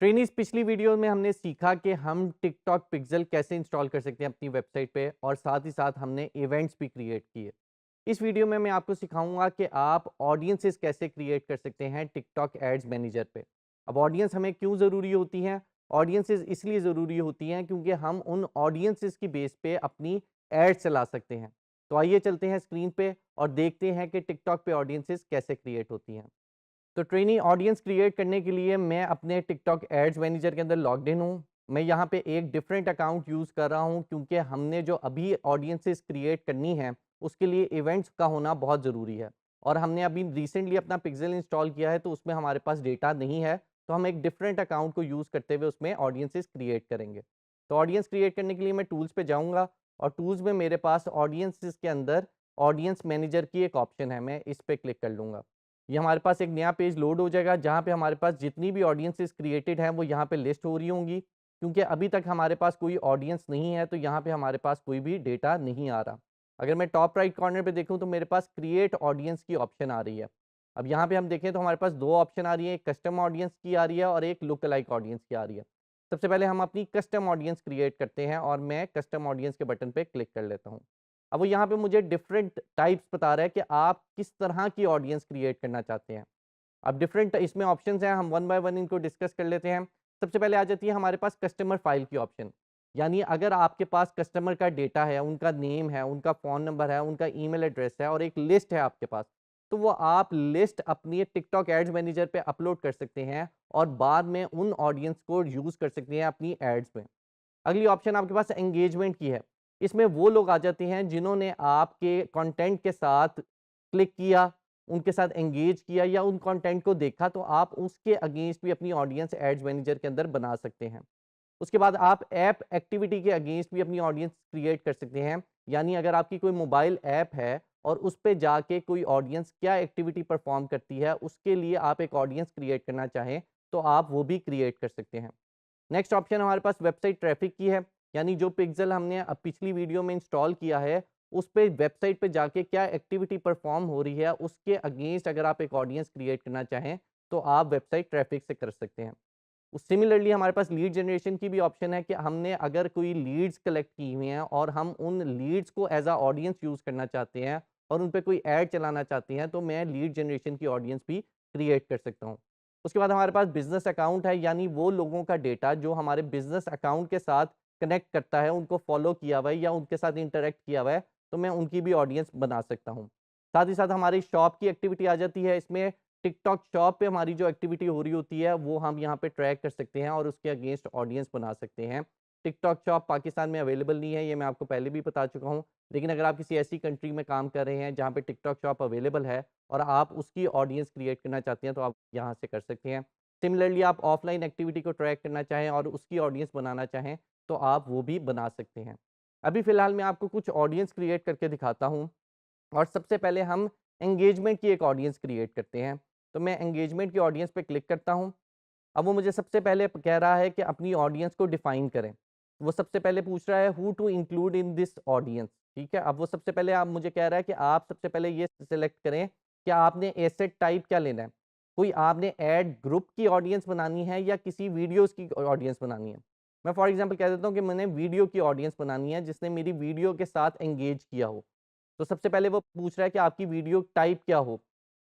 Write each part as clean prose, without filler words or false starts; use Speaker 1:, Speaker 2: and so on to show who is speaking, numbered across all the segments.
Speaker 1: Trainees पिछली video में हमने सीखा कि हम टिकटॉक पिक्सल कैसे इंस्टॉल कर सकते हैं अपनी वेबसाइट पे और साथ ही साथ हमने इवेंट्स भी क्रिएट किए। इस वीडियो में मैं आपको सिखाऊंगा कि आप ऑडियंसेस कैसे क्रिएट कर सकते हैं टिकटॉक एड्स मैनेजर पे। अब ऑडियंस हमें क्यों ज़रूरी होती हैं? ऑडियंसेस इसलिए ज़रूरी होती हैं क्योंकि हम उन ऑडियंसेस की बेस पे अपनी एड्स चला सकते हैं। तो आइए चलते हैं स्क्रीन पे और देखते हैं कि टिकटॉक पे ऑडियंसेस कैसे क्रिएट होती हैं। तो ट्रेनी ऑडियंस क्रिएट करने के लिए मैं अपने टिकटॉक एड्स मैनेजर के अंदर लॉग्ड इन हूँ। मैं यहाँ पे एक डिफरेंट अकाउंट यूज़ कर रहा हूँ क्योंकि हमने जो अभी ऑडियंसेस क्रिएट करनी है उसके लिए इवेंट्स का होना बहुत ज़रूरी है। और हमने अभी रिसेंटली अपना पिक्सल इंस्टॉल किया है तो उसमें हमारे पास डेटा नहीं है। तो हम एक डिफरेंट अकाउंट को यूज़ करते हुए उसमें ऑडियंसेस क्रिएट करेंगे। तो ऑडियंस क्रिएट करने के लिए मैं टूल्स पे जाऊँगा और टूल्स में मेरे पास ऑडियंसेस के अंदर ऑडियंस मैनेजर की एक ऑप्शन है, मैं इस पर क्लिक कर लूँगा। ये हमारे पास एक नया पेज लोड हो जाएगा जहाँ पे हमारे पास जितनी भी ऑडियंसेस क्रिएटेड हैं वो यहाँ पे लिस्ट हो रही होंगी। क्योंकि अभी तक हमारे पास कोई ऑडियंस नहीं है तो यहाँ पे हमारे पास कोई भी डेटा नहीं आ रहा। अगर मैं टॉप राइट कॉर्नर पे देखूँ तो मेरे पास क्रिएट ऑडियंस की ऑप्शन आ रही है। अब यहाँ पे हम देखें तो हमारे पास दो ऑप्शन आ रही है, एक कस्टम ऑडियंस की आ रही है और एक लुक अलाइक ऑडियंस की आ रही है। सबसे पहले हम अपनी कस्टम ऑडियंस क्रिएट करते हैं और मैं कस्टम ऑडियंस के बटन पे क्लिक कर लेता हूँ। अब वो यहाँ पे मुझे डिफरेंट टाइप्स बता रहा है कि आप किस तरह की ऑडियंस क्रिएट करना चाहते हैं। अब डिफरेंट इसमें ऑप्शंस हैं, हम वन बाय वन इनको डिस्कस कर लेते हैं। सबसे पहले आ जाती है हमारे पास कस्टमर फाइल की ऑप्शन। यानी अगर आपके पास कस्टमर का डेटा है, उनका नेम है, उनका फ़ोन नंबर है, उनका ईमेल एड्रेस है और एक लिस्ट है आपके पास, तो वो आप लिस्ट अपनी टिकटॉक एड्स मैनेजर पे अपलोड कर सकते हैं और बाद में उन ऑडियंस को यूज़ कर सकते हैं अपनी एड्स में। अगली ऑप्शन आपके पास एंगेजमेंट की है। इसमें वो लोग आ जाते हैं जिन्होंने आपके कंटेंट के साथ क्लिक किया, उनके साथ एंगेज किया या उन कंटेंट को देखा तो आप उसके अगेंस्ट भी अपनी ऑडियंस एड्स मैनेजर के अंदर बना सकते हैं। उसके बाद आप ऐप एक्टिविटी के अगेंस्ट भी अपनी ऑडियंस क्रिएट कर सकते हैं। यानी अगर आपकी कोई मोबाइल ऐप है और उस पे जाके कोई ऑडियंस क्या एक्टिविटी परफॉर्म करती है, उसके लिए आप एक ऑडियंस क्रिएट करना चाहें, तो आप वो भी क्रिएट कर सकते हैं। नेक्स्ट ऑप्शन हमारे पास वेबसाइट ट्रैफिक की है। यानी जो पिक्सल हमने अब पिछली वीडियो में इंस्टॉल किया है, उस पे वेबसाइट पे जाके क्या एक्टिविटी परफॉर्म हो रही है, उसके अगेंस्ट अगर आप एक ऑडियंस क्रिएट करना चाहें, तो आप वेबसाइट ट्रैफिक से कर सकते हैं। सिमिलरली हमारे पास लीड जनरेशन की भी ऑप्शन है कि हमने अगर कोई लीड्स कलेक्ट की हुई हैं और हम उन लीड्स को एज अ ऑडियंस यूज़ करना चाहते हैं और उन पे कोई ऐड चलाना चाहते हैं, तो मैं लीड जनरेशन की ऑडियंस भी क्रिएट कर सकता हूँ। उसके बाद हमारे पास बिज़नेस अकाउंट है, यानी वो लोगों का डेटा जो हमारे बिज़नेस अकाउंट के साथ कनेक्ट करता है, उनको फॉलो किया हुआ है या उनके साथ इंटरैक्ट किया हुआ है, तो मैं उनकी भी ऑडियंस बना सकता हूँ। साथ ही साथ हमारी शॉप की एक्टिविटी आ जाती है इसमें। टिकटॉक शॉप पे हमारी जो एक्टिविटी हो रही होती है वो हम यहाँ पे ट्रैक कर सकते हैं और उसके अगेंस्ट ऑडियंस बना सकते हैं। टिकटॉक शॉप पाकिस्तान में अवेलेबल नहीं है, ये मैं आपको पहले भी बता चुका हूँ। लेकिन अगर आप किसी ऐसी कंट्री में काम कर रहे हैं जहाँ पे टिकटॉक शॉप अवेलेबल है और आप उसकी ऑडियंस क्रिएट करना चाहते हैं तो आप यहाँ से कर सकते हैं। सिमिलरली आप ऑफलाइन एक्टिविटी को ट्रैक करना चाहें और उसकी ऑडियंस बनाना चाहें तो आप वो भी बना सकते हैं। अभी फ़िलहाल मैं आपको कुछ ऑडियंस क्रिएट करके दिखाता हूँ। और सबसे पहले हम एंगेजमेंट की एक ऑडियंस क्रिएट करते हैं। तो मैं एंगेजमेंट की ऑडियंस पे क्लिक करता हूँ। अब वो मुझे सबसे पहले कह रहा है कि अपनी ऑडियंस को डिफाइन करें। वो सबसे पहले पूछ रहा है who to include in this audience, ठीक है? अब वो सबसे पहले आप मुझे कह रहा है कि आप सबसे पहले ये सिलेक्ट करें कि आपने एसेट टाइप क्या लेना है। कोई आपने ऐड ग्रुप की ऑडियंस बनानी है या किसी वीडियोज़ की ऑडियंस बनानी है। मैं फॉर एग्ज़ाम्पल कह देता हूँ कि मैंने वीडियो की ऑडियंस बनानी है जिसने मेरी वीडियो के साथ एंगेज किया हो। तो सबसे पहले वो पूछ रहा है कि आपकी वीडियो टाइप क्या हो,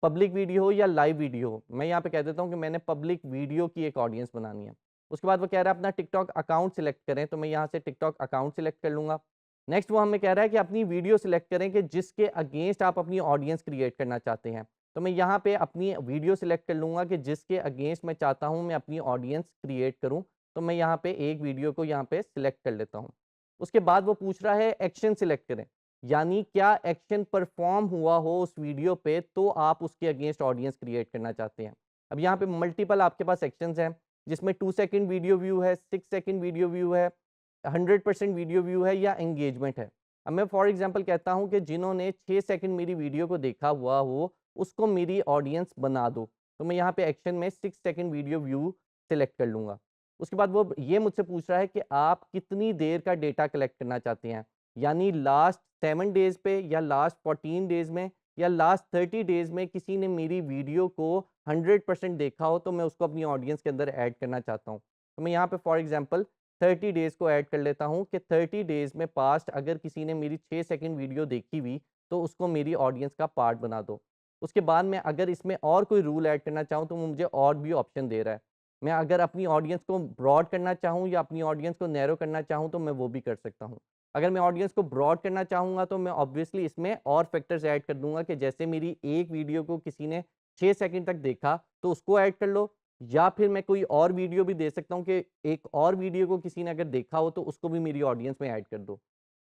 Speaker 1: पब्लिक वीडियो हो या लाइव वीडियो हो। मैं यहाँ पे कह देता हूँ कि मैंने पब्लिक वीडियो की एक ऑडियंस बनानी है। उसके बाद वो कह रहा है अपना टिकटॉक अकाउंट सिलेक्ट करें, तो मैं यहाँ से टिकटॉक अकाउंट सिलेक्ट कर लूँगा। नेक्स्ट वो हमें कह रहा है कि अपनी वीडियो सिलेक्ट करें कि जिसके अगेंस्ट आप अपनी ऑडियंस क्रिएट करना चाहते हैं। तो मैं यहाँ पे अपनी वीडियो सिलेक्ट कर लूँगा कि जिसके अगेंस्ट मैं चाहता हूँ मैं अपनी ऑडियंस क्रिएट करूँ। तो मैं यहाँ पे एक वीडियो को यहाँ पे सिलेक्ट कर लेता हूँ। उसके बाद वो पूछ रहा है एक्शन सिलेक्ट करें। यानी क्या एक्शन परफॉर्म हुआ हो उस वीडियो पे तो आप उसके अगेंस्ट ऑडियंस क्रिएट करना चाहते हैं। अब यहाँ पे मल्टीपल आपके पास एक्शंस हैं जिसमें 2 सेकंड वीडियो व्यू है, 6 सेकंड वीडियो व्यू है, 100% वीडियो व्यू है या एंगेजमेंट है। अब मैं फॉर एग्जांपल कहता हूँ कि जिन्होंने 6 सेकंड मेरी वीडियो को देखा हुआ हो उसको मेरी ऑडियंस बना दो। तो मैं यहाँ पे एक्शन में 6 सेकंड वीडियो व्यू सिलेक्ट कर लूँगा। उसके बाद वो ये मुझसे पूछ रहा है कि आप कितनी देर का डेटा कलेक्ट करना चाहते हैं। यानी लास्ट 7 डेज़ पे या लास्ट 14 डेज़ में या लास्ट 30 डेज़ में किसी ने मेरी वीडियो को 100% देखा हो, तो मैं उसको अपनी ऑडियंस के अंदर ऐड करना चाहता हूँ। तो मैं यहाँ पे फॉर एग्ज़ाम्पल 30 डेज़ को ऐड कर लेता हूँ कि 30 डेज़ में पास्ट अगर किसी ने मेरी 6 सेकंड वीडियो देखी हुई, तो उसको मेरी ऑडियंस का पार्ट बना दो। उसके बाद मैं अगर इसमें और कोई रूल ऐड करना चाहूँ, तो वो मुझे और भी ऑप्शन दे रहा है। मैं अगर अपनी ऑडियंस को ब्रॉड करना चाहूँ या अपनी ऑडियंस को नैरो करना चाहूँ, तो मैं वो भी कर सकता हूँ। अगर मैं ऑडियंस को ब्रॉड करना चाहूँगा, तो मैं ऑब्वियसली इसमें और फैक्टर्स ऐड कर दूँगा कि जैसे मेरी एक वीडियो को किसी ने 6 सेकंड तक देखा, तो उसको ऐड कर लो, या फिर मैं कोई और वीडियो भी दे सकता हूँ कि एक और वीडियो को किसी ने अगर देखा हो, तो उसको भी मेरी ऑडियंस में ऐड कर दो।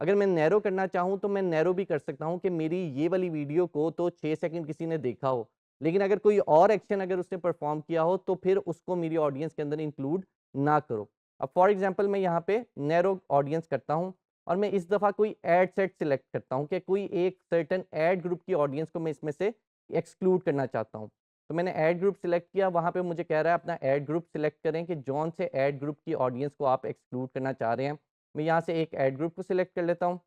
Speaker 1: अगर मैं नैरो करना चाहूँ, तो मैं नैरो भी कर सकता हूँ कि मेरी ये वाली वीडियो को तो 6 सेकंड किसी ने देखा हो, लेकिन अगर कोई और एक्शन अगर उसने परफ़ॉर्म किया हो, तो फिर उसको मेरी ऑडियंस के अंदर इंक्लूड ना करो। अब फॉर एग्ज़ाम्पल मैं यहाँ पे नैरो ऑडियंस करता हूँ और मैं इस दफ़ा कोई एड सेट सिलेक्ट करता हूँ कि कोई एक सर्टेन एड ग्रुप की ऑडियंस को मैं इसमें से एक्सक्लूड करना चाहता हूँ। तो मैंने एड ग्रुप सिलेक्ट किया, वहाँ पे मुझे कह रहा है अपना एड ग्रुप सिलेक्ट करें कि जौन से एड ग्रुप की ऑडियंस को आप एक्सक्लूड करना चाह रहे हैं। मैं यहाँ से एक एड ग्रुप को सिलेक्ट कर लेता हूँ।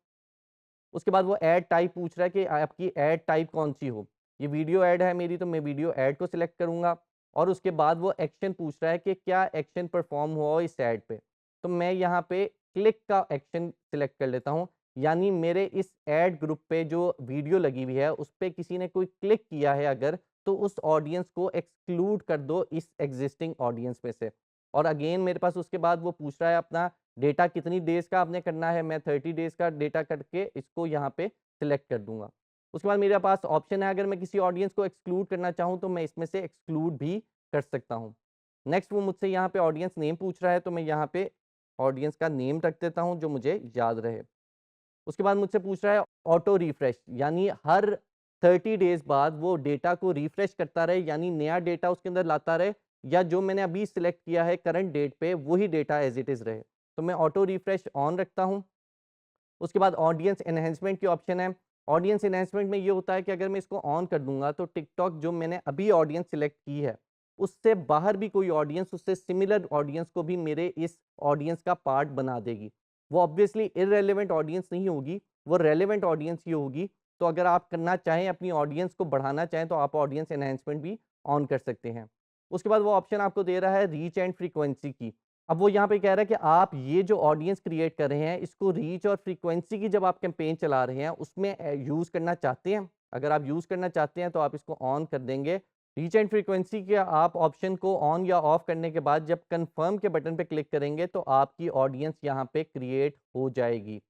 Speaker 1: उसके बाद वो ऐड टाइप पूछ रहा है कि आपकी ऐड टाइप कौन-सी हो? ये वीडियो ऐड है मेरी, तो मैं वीडियो ऐड को सिलेक्ट करूँगा और उसके बाद वो एक्शन पूछ रहा है कि क्या एक्शन परफ़ॉर्म हुआ हो इस ऐड पे। तो मैं यहाँ पे क्लिक का एक्शन सिलेक्ट कर लेता हूँ, यानी मेरे इस ऐड ग्रुप पे जो वीडियो लगी हुई है, उस पे किसी ने कोई क्लिक किया है अगर, तो उस ऑडियंस को एक्सक्लूड कर दो इस एक्जिस्टिंग ऑडियंस में से। और अगेन मेरे पास उसके बाद वो पूछ रहा है अपना डेटा कितनी डेज़ का आपने करना है, मैं 30 डेज़ का डेटा करके इसको यहाँ पे सिलेक्ट कर दूँगा। उसके बाद मेरे पास ऑप्शन है, अगर मैं किसी ऑडियंस को एक्सक्लूड करना चाहूँ, तो मैं इसमें से एक्सक्लूड भी कर सकता हूँ। नेक्स्ट वो मुझसे यहाँ पे ऑडियंस नेम पूछ रहा है, तो मैं यहाँ पे ऑडियंस का नेम रख देता हूँ जो मुझे याद रहे। उसके बाद मुझसे पूछ रहा है ऑटो रिफ्रेश, यानी हर 30 डेज़ बाद वो डेटा को रिफ्रेश करता रहे, यानी नया डेटा उसके अंदर लाता रहे, या जो मैंने अभी सिलेक्ट किया है करंट डेट पे वही डेटा एज़ इट इज़ रहे। तो मैं ऑटो रिफ्रेश ऑन रखता हूँ। उसके बाद ऑडियंस एनहांसमेंट की ऑप्शन है। ऑडियंस एनहांसमेंट में ये होता है कि अगर मैं इसको ऑन कर दूँगा, तो टिकटॉक जो मैंने अभी ऑडियंस सिलेक्ट की है, उससे बाहर भी कोई ऑडियंस, उससे सिमिलर ऑडियंस को भी मेरे इस ऑडियंस का पार्ट बना देगी। वो ऑब्वियसली इर्रेलेवेंट ऑडियंस नहीं होगी, वो रेलेवेंट ऑडियंस ही होगी। तो अगर आप करना चाहें, अपनी ऑडियंस को बढ़ाना चाहें, तो आप ऑडियंस एनहांसमेंट भी ऑन कर सकते हैं। उसके बाद वो ऑप्शन आपको दे रहा है रीच एंड फ्रीक्वेंसी की। अब वो यहाँ पे कह रहा है कि आप ये जो ऑडियंस क्रिएट कर रहे हैं, इसको रीच और फ्रीक्वेंसी की जब आप कैंपेन चला रहे हैं, उसमें यूज़ करना चाहते हैं। अगर आप यूज़ करना चाहते हैं, तो आप इसको ऑन कर देंगे। रीच एंड फ्रीक्वेंसी के आप ऑप्शन को ऑन या ऑफ करने के बाद जब कन्फर्म के बटन पे क्लिक करेंगे, तो आपकी ऑडियंस यहाँ पे क्रिएट हो जाएगी।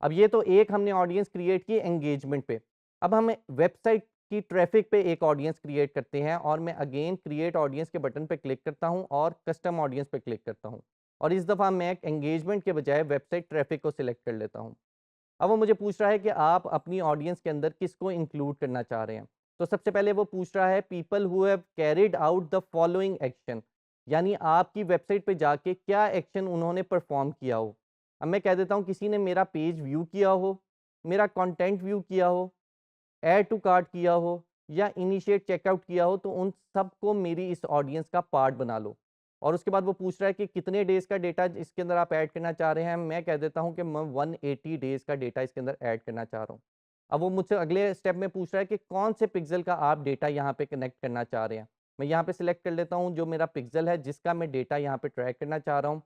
Speaker 1: अब ये तो एक हमने ऑडियंस क्रिएट की एंगेजमेंट पे। अब हम वेबसाइट की ट्रैफ़िक पे एक ऑडियंस क्रिएट करते हैं और मैं अगेन क्रिएट ऑडियंस के बटन पे क्लिक करता हूँ और कस्टम ऑडियंस पे क्लिक करता हूँ। और इस दफ़ा मैं एंगेजमेंट के बजाय वेबसाइट ट्रैफ़िक को सिलेक्ट कर लेता हूँ। अब वो मुझे पूछ रहा है कि आप अपनी ऑडियंस के अंदर किसको इंक्लूड करना चाह रहे हैं। तो सबसे पहले वो पूछ रहा है people who have carried out the following action, यानी आपकी वेबसाइट पे जाके क्या एक्शन उन्होंने परफॉर्म किया हो। अब मैं कह देता हूँ किसी ने मेरा पेज व्यू किया हो, मेरा कंटेंट व्यू किया हो, ऐड टू कार्ट किया हो या इनिशिएट चेकआउट किया हो, तो उन सबको मेरी इस ऑडियंस का पार्ट बना लो। और उसके बाद वो पूछ रहा है कि कितने डेज़ का डेटा इसके अंदर आप ऐड करना चाह रहे हैं। मैं कह देता हूँ कि मैं 180 डेज़ का डेटा इसके अंदर ऐड करना चाह रहा हूँ। अब वो मुझसे अगले स्टेप में पूछ रहा है कि कौन से पिक्सेल का आप डेटा यहाँ पे कनेक्ट करना चाह रहे हैं। मैं यहाँ पे सिलेक्ट कर लेता हूँ जो मेरा पिक्सेल है जिसका मैं डेटा यहाँ पे ट्रैक करना चाह रहा हूँ।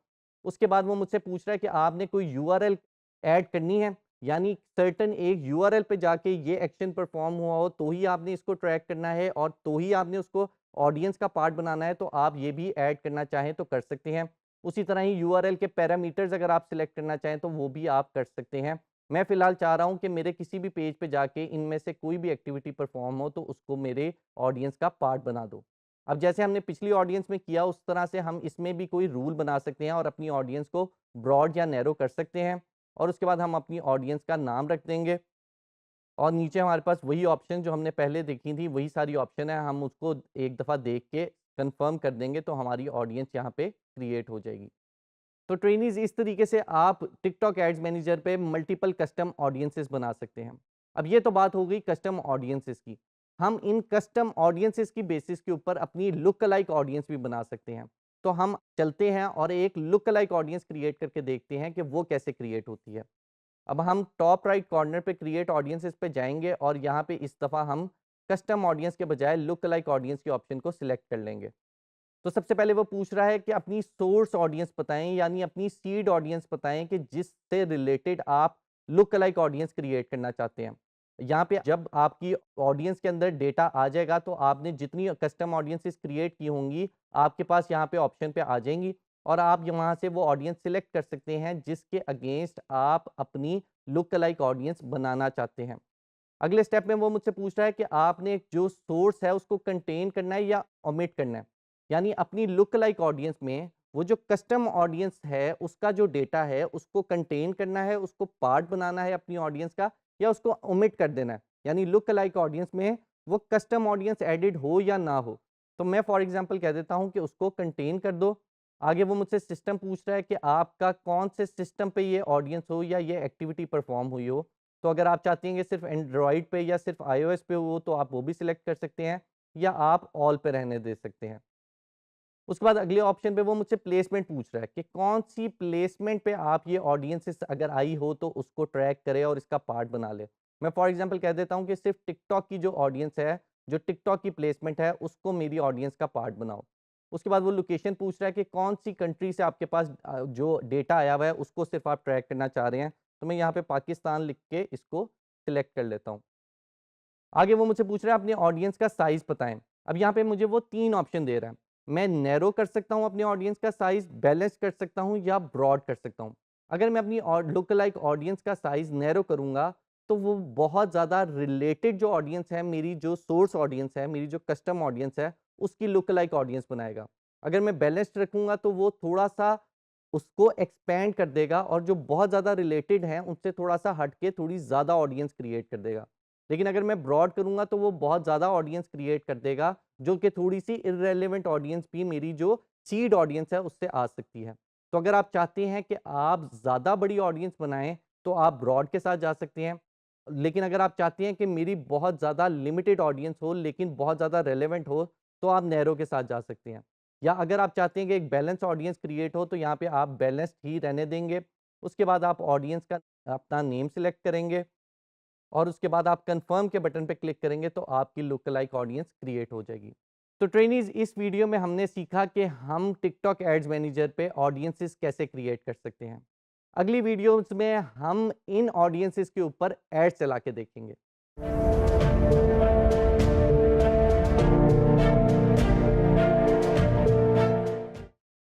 Speaker 1: उसके बाद वो मुझसे पूछ रहा है कि आपने कोई यूआरएल ऐड करनी है, यानी सर्टेन एक यूआरएल पे जाके ये एक्शन परफॉर्म हुआ हो, तो ही आपने इसको ट्रैक करना है और तो ही आपने उसको ऑडियंस का पार्ट बनाना है, तो आप ये भी ऐड करना चाहें तो कर सकते हैं। उसी तरह ही यूआरएल के पैरामीटर्स अगर आप सिलेक्ट करना चाहें, तो वो भी आप कर सकते हैं। मैं फ़िलहाल चाह रहा हूँ कि मेरे किसी भी पेज पे जाके इनमें से कोई भी एक्टिविटी परफॉर्म हो, तो उसको मेरे ऑडियंस का पार्ट बना दो। अब जैसे हमने पिछली ऑडियंस में किया, उस तरह से हम इसमें भी कोई रूल बना सकते हैं और अपनी ऑडियंस को ब्रॉड या नैरो कर सकते हैं। और उसके बाद हम अपनी ऑडियंस का नाम रख देंगे और नीचे हमारे पास वही ऑप्शन जो हमने पहले देखी थी, वही सारी ऑप्शन है, हम उसको एक दफ़ा देख के कंफर्म कर देंगे, तो हमारी ऑडियंस यहाँ पे क्रिएट हो जाएगी। तो ट्रेनीज़ इस तरीके से आप टिकटॉक एड्स मैनेजर पे मल्टीपल कस्टम ऑडियंसेस बना सकते हैं। अब ये तो बात हो गई कस्टम ऑडियंसेस की। हम इन कस्टम ऑडियंसेस की बेसिस के ऊपर अपनी लुक अलाइक ऑडियंस भी बना सकते हैं। तो हम चलते हैं और एक लुक अलाइक ऑडियंस क्रिएट करके देखते हैं कि वो कैसे क्रिएट होती है। अब हम टॉप राइट कॉर्नर पे क्रिएट ऑडियंसेस पे जाएंगे और यहाँ पे इस दफ़ा हम कस्टम ऑडियंस के बजाय लुक लाइक ऑडियंस के ऑप्शन को सिलेक्ट कर लेंगे। तो सबसे पहले वो पूछ रहा है कि अपनी सोर्स ऑडियंस बताएं, यानी अपनी सीड ऑडियंस बताएं कि जिससे रिलेटेड आप लुक लाइक ऑडियंस क्रिएट करना चाहते हैं। यहाँ पे जब आपकी ऑडियंस के अंदर डेटा आ जाएगा तो आपने जितनी कस्टम ऑडियंसेस क्रिएट की होंगी आपके पास यहाँ पे ऑप्शन पे आ जाएंगी और आप वहाँ से वो ऑडियंस सिलेक्ट कर सकते हैं जिसके अगेंस्ट आप अपनी लुक लाइक ऑडियंस बनाना चाहते हैं। अगले स्टेप में वो मुझसे पूछ रहा है कि आपने एक जो सोर्स है उसको कंटेन करना है या ओमिट करना है। यानी अपनी लुक लाइक ऑडियंस में वो जो कस्टम ऑडियंस है उसका जो डेटा है उसको कंटेन करना है, उसको पार्ट बनाना है अपनी ऑडियंस का, या उसको ओमिट कर देना है। यानी लुक लाइक ऑडियंस में वो कस्टम ऑडियंस एडिड हो या ना हो। तो मैं फॉर एग्जांपल कह देता हूँ कि उसको कंटेन कर दो। आगे वो मुझसे सिस्टम पूछ रहा है कि आपका कौन से सिस्टम पे ये ऑडियंस हो या ये एक्टिविटी परफॉर्म हुई हो। तो अगर आप चाहती हैं कि सिर्फ एंड्रॉइड पे या सिर्फ आईओएस पे हो तो आप वो भी सिलेक्ट कर सकते हैं, या आप ऑल पे रहने दे सकते हैं। उसके बाद अगले ऑप्शन पे वो मुझसे प्लेसमेंट पूछ रहा है कि कौन सी प्लेसमेंट पे आप ये ऑडियंसेस अगर आई हो तो उसको ट्रैक करे और इसका पार्ट बना ले। मैं फॉर एग्जांपल कह देता हूँ कि सिर्फ टिकटॉक की जो ऑडियंस है, जो टिकटॉक की प्लेसमेंट है उसको मेरी ऑडियंस का पार्ट बनाओ। उसके बाद वो लोकेशन पूछ रहा है कि कौन सी कंट्री से आपके पास जो डेटा आया हुआ है उसको सिर्फ आप ट्रैक करना चाह रहे हैं। तो मैं यहाँ पे पाकिस्तान लिख के इसको सिलेक्ट कर लेता हूँ। आगे वो मुझसे पूछ रहा है अपने ऑडियंस का साइज़ बताएँ। अब यहाँ पे मुझे वो 3 ऑप्शन दे रहा है। मैं नैरो कर सकता हूँ अपने ऑडियंस का साइज़, बैलेंस कर सकता हूँ या ब्रॉड कर सकता हूँ। अगर मैं अपनी लुक लाइक ऑडियंस का साइज़ नैरो करूँगा, तो वो बहुत ज़्यादा रिलेटेड जो ऑडियंस है, मेरी जो सोर्स ऑडियंस है, मेरी जो कस्टम ऑडियंस है, उसकी लुक लाइक ऑडियंस बनाएगा। अगर मैं बैलेंस्ड रखूँगा तो वो थोड़ा-सा उसको एक्सपैंड कर देगा और जो बहुत ज़्यादा रिलेटेड हैं, उनसे थोड़ा-सा हट के थोड़ी ज़्यादा ऑडियंस क्रिएट कर देगा। लेकिन अगर मैं ब्रॉड करूँगा तो वो बहुत ज़्यादा ऑडियंस क्रिएट कर देगा, जो कि थोड़ी-सी इर्रेलेवेंट ऑडियंस भी मेरी जो सीड ऑडियंस है उससे आ सकती है। तो अगर आप चाहते हैं कि आप ज़्यादा बड़ी ऑडियंस बनाएँ, तो आप ब्रॉड के साथ जा सकते हैं। लेकिन अगर आप चाहते हैं कि मेरी बहुत ज़्यादा लिमिटेड ऑडियंस हो लेकिन बहुत ज़्यादा रेलेवेंट हो, तो आप नैरो के साथ जा सकते हैं। या अगर आप चाहते हैं कि एक बैलेंस ऑडियंस क्रिएट हो, तो यहाँ पे आप बैलेंस्ड ही रहने देंगे। उसके बाद आप ऑडियंस का अपना नेम सिलेक्ट करेंगे और उसके बाद आप कंफर्म के बटन पे क्लिक करेंगे तो आपकी लुक लाइक ऑडियंस क्रिएट हो जाएगी। तो ट्रेनीज, इस वीडियो में हमने सीखा कि हम टिकटॉक एड्स मैनेजर पे ऑडियंसेस कैसे क्रिएट कर सकते हैं। अगली वीडियोस में हम इन ऑडियंसेस के ऊपर एड्स चला के देखेंगे।